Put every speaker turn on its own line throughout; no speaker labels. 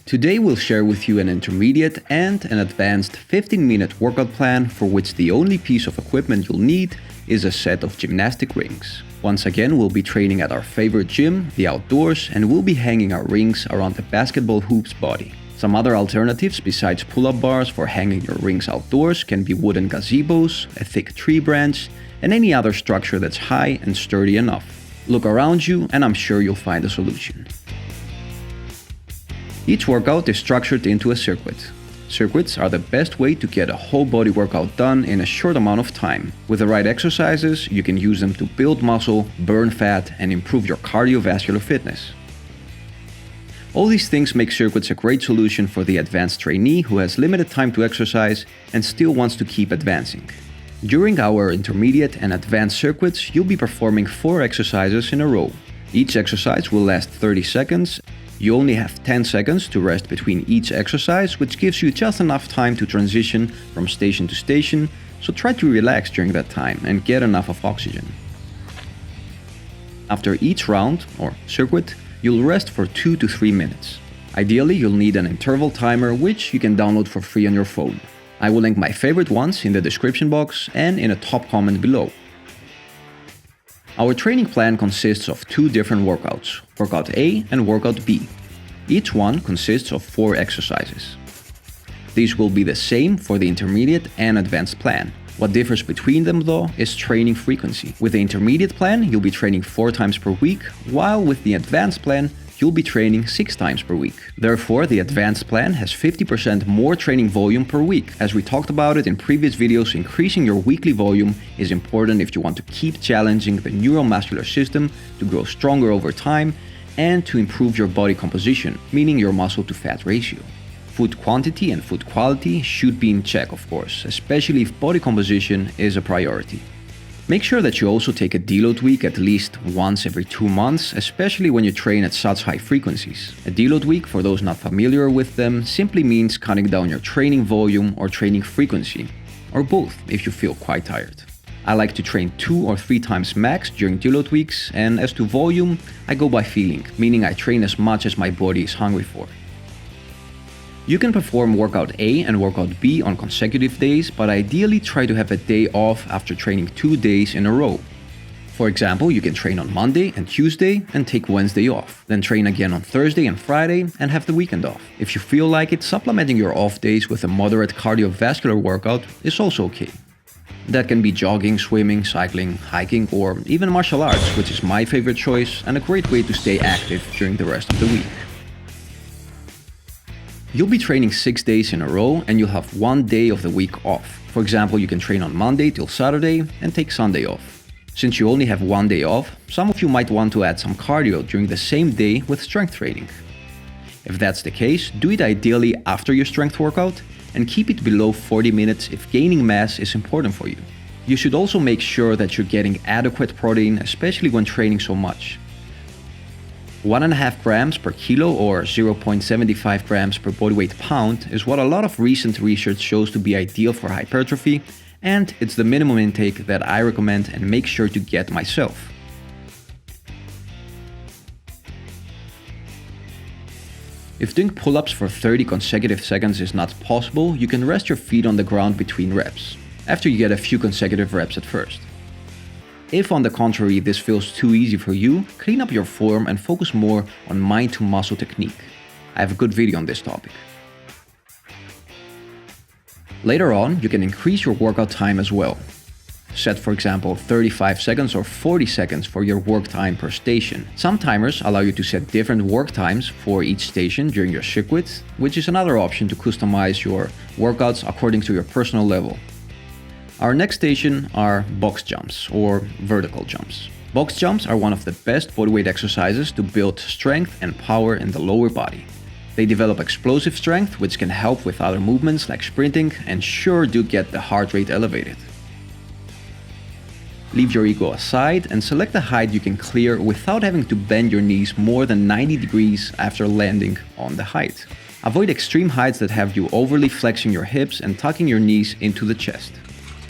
Today we'll share with you an intermediate and an advanced 15-minute workout plan for which the only piece of equipment you'll need is a set of gymnastic rings. Once again, we'll be training at our favorite gym, the outdoors, and we'll be hanging our rings around the basketball hoop's body. Some other alternatives besides pull-up bars for hanging your rings outdoors can be wooden gazebos, a thick tree branch, and any other structure that's high and sturdy enough. Look around you and I'm sure you'll find a solution. Each workout is structured into a circuit. Circuits are the best way to get a whole body workout done in a short amount of time. With the right exercises, you can use them to build muscle, burn fat, and improve your cardiovascular fitness. All these things make circuits a great solution for the advanced trainee who has limited time to exercise and still wants to keep advancing. During our intermediate and advanced circuits, you'll be performing 4 exercises in a row. Each exercise will last 30 seconds. You only have 10 seconds to rest between each exercise, which gives you just enough time to transition from station to station, so try to relax during that time and get enough of oxygen. After each round, or circuit, you'll rest for 2 to 3 minutes. Ideally, you'll need an interval timer, which you can download for free on your phone. I will link my favorite ones in the description box and in a top comment below. Our training plan consists of 2 different workouts, Workout A and Workout B. Each one consists of 4 exercises. These will be the same for the intermediate and advanced plan. What differs between them though is training frequency. With the intermediate plan, you'll be training 4 times per week, while with the advanced plan, you'll be training 6 times per week. Therefore, the advanced plan has 50% more training volume per week. As we talked about it in previous videos, increasing your weekly volume is important if you want to keep challenging the neuromuscular system to grow stronger over time and to improve your body composition, meaning your muscle to fat ratio. Food quantity and food quality should be in check, of course, especially if body composition is a priority. Make sure that you also take a deload week at least once every 2 months, especially when you train at such high frequencies. A deload week, for those not familiar with them, simply means cutting down your training volume or training frequency, or both if you feel quite tired. I like to train 2 or 3 times max during deload weeks, and as to volume, I go by feeling, meaning I train as much as my body is hungry for. You can perform Workout A and Workout B on consecutive days, but ideally try to have a day off after training 2 days in a row. For example, you can train on Monday and Tuesday and take Wednesday off, then train again on Thursday and Friday and have the weekend off. If you feel like it, supplementing your off days with a moderate cardiovascular workout is also okay. That can be jogging, swimming, cycling, hiking, or even martial arts, which is my favorite choice and a great way to stay active during the rest of the week. You'll be training 6 days in a row and you'll have 1 day of the week off. For example, you can train on Monday till Saturday and take Sunday off. Since you only have 1 day off, some of you might want to add some cardio during the same day with strength training. If that's the case, do it ideally after your strength workout and keep it below 40 minutes if gaining mass is important for you. You should also make sure that you're getting adequate protein, especially when training so much. 1.5 grams per kilo or 0.75 grams per bodyweight pound is what a lot of recent research shows to be ideal for hypertrophy, and it's the minimum intake that I recommend and make sure to get myself. If doing pull-ups for 30 consecutive seconds is not possible, you can rest your feet on the ground between reps, after you get a few consecutive reps at first. If on the contrary this feels too easy for you, clean up your form and focus more on mind-to-muscle technique. I have a good video on this topic. Later on, you can increase your workout time as well. Set for example 35 seconds or 40 seconds for your work time per station. Some timers allow you to set different work times for each station during your circuit, which is another option to customize your workouts according to your personal level. Our next station are box jumps or vertical jumps. Box jumps are one of the best bodyweight exercises to build strength and power in the lower body. They develop explosive strength, which can help with other movements like sprinting and sure do get the heart rate elevated. Leave your ego aside and select a height you can clear without having to bend your knees more than 90 degrees after landing on the height. Avoid extreme heights that have you overly flexing your hips and tucking your knees into the chest.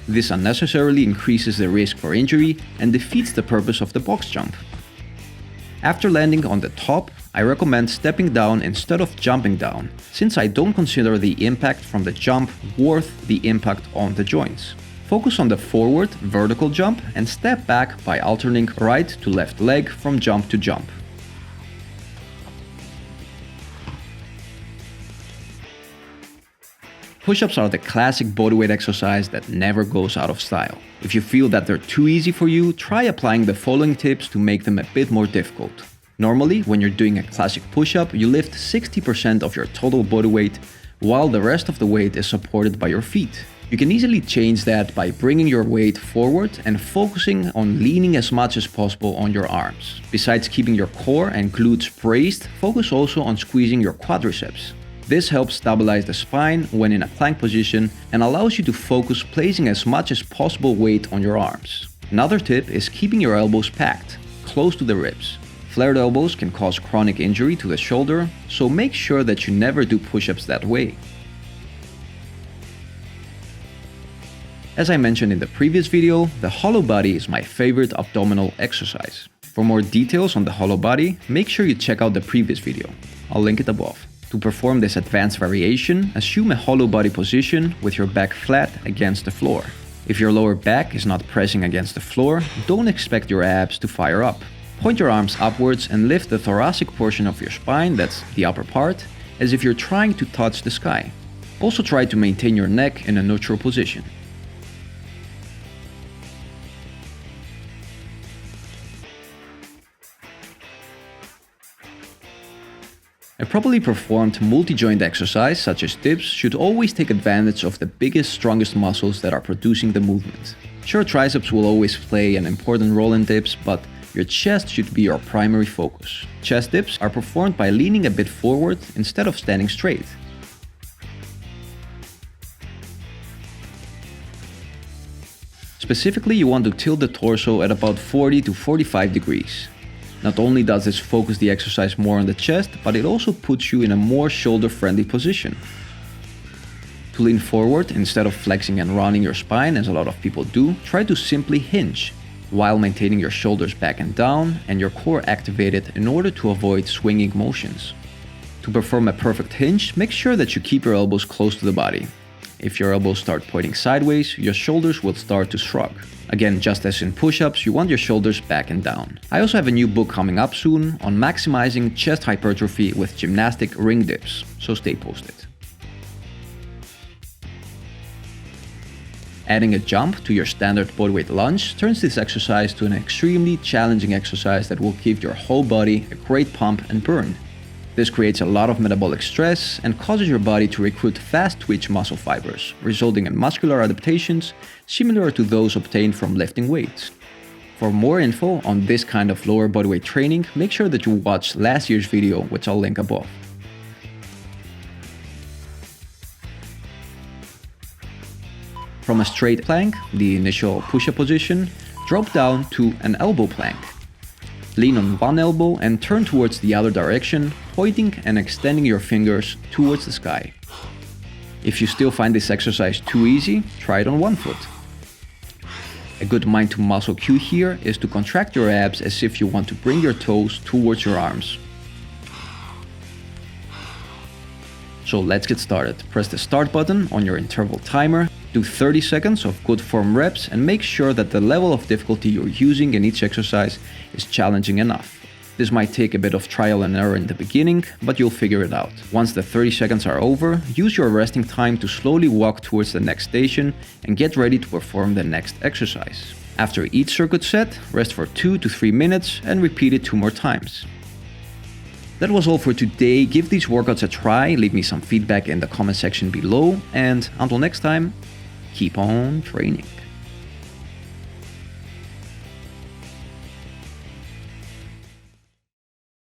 This unnecessarily increases the risk for injury and defeats the purpose of the box jump. After landing on the top, I recommend stepping down instead of jumping down, since I don't consider the impact from the jump worth the impact on the joints. Focus on the forward vertical jump and step back by alternating right to left leg from jump to jump. Push-ups are the classic bodyweight exercise that never goes out of style. If you feel that they're too easy for you, try applying the following tips to make them a bit more difficult. Normally, when you're doing a classic push-up, you lift 60% of your total body weight, while the rest of the weight is supported by your feet. You can easily change that by bringing your weight forward and focusing on leaning as much as possible on your arms. Besides keeping your core and glutes braced, focus also on squeezing your quadriceps. This helps stabilize the spine when in a plank position and allows you to focus placing as much as possible weight on your arms. Another tip is keeping your elbows packed, close to the ribs. Flared elbows can cause chronic injury to the shoulder, so make sure that you never do push-ups that way. As I mentioned in the previous video, the hollow body is my favorite abdominal exercise. For more details on the hollow body, make sure you check out the previous video. I'll link it above. To perform this advanced variation, assume a hollow body position with your back flat against the floor. If your lower back is not pressing against the floor, don't expect your abs to fire up. Point your arms upwards and lift the thoracic portion of your spine, that's the upper part, as if you're trying to touch the sky. Also try to maintain your neck in a neutral position. A properly performed multi-joint exercise such as dips should always take advantage of the biggest, strongest muscles that are producing the movement. Sure, triceps will always play an important role in dips, but your chest should be your primary focus. Chest dips are performed by leaning a bit forward instead of standing straight. Specifically, you want to tilt the torso at about 40 to 45 degrees. Not only does this focus the exercise more on the chest, but it also puts you in a more shoulder-friendly position. To lean forward instead of flexing and rounding your spine, as a lot of people do, try to simply hinge, while maintaining your shoulders back and down and your core activated in order to avoid swinging motions. To perform a perfect hinge, make sure that you keep your elbows close to the body. If your elbows start pointing sideways, your shoulders will start to shrug. Again, just as in push-ups, you want your shoulders back and down. I also have a new book coming up soon on maximizing chest hypertrophy with Gymnastic-Ring dips, so stay posted. Adding a jump to your standard bodyweight lunge turns this exercise to an extremely challenging exercise that will give your whole body a great pump and burn. This creates a lot of metabolic stress and causes your body to recruit fast-twitch muscle fibers, resulting in muscular adaptations similar to those obtained from lifting weights. For more info on this kind of lower bodyweight training, make sure that you watch last year's video, which I'll link above. From a straight plank, the initial push-up position, drop down to an elbow plank. Lean on one elbow and turn towards the other direction, pointing and extending your fingers towards the sky. If you still find this exercise too easy, try it on one foot. A good mind-to-muscle cue here is to contract your abs as if you want to bring your toes towards your arms. So let's get started. Press the start button on your interval timer, do 30 seconds of good form reps, and make sure that the level of difficulty you're using in each exercise is challenging enough. This might take a bit of trial and error in the beginning, but you'll figure it out. Once the 30 seconds are over, use your resting time to slowly walk towards the next station and get ready to perform the next exercise. After each circuit set, rest for 2 to 3 minutes and repeat it 2 more times. That was all for today. Give these workouts a try, leave me some feedback in the comment section below, and until next time, keep on training.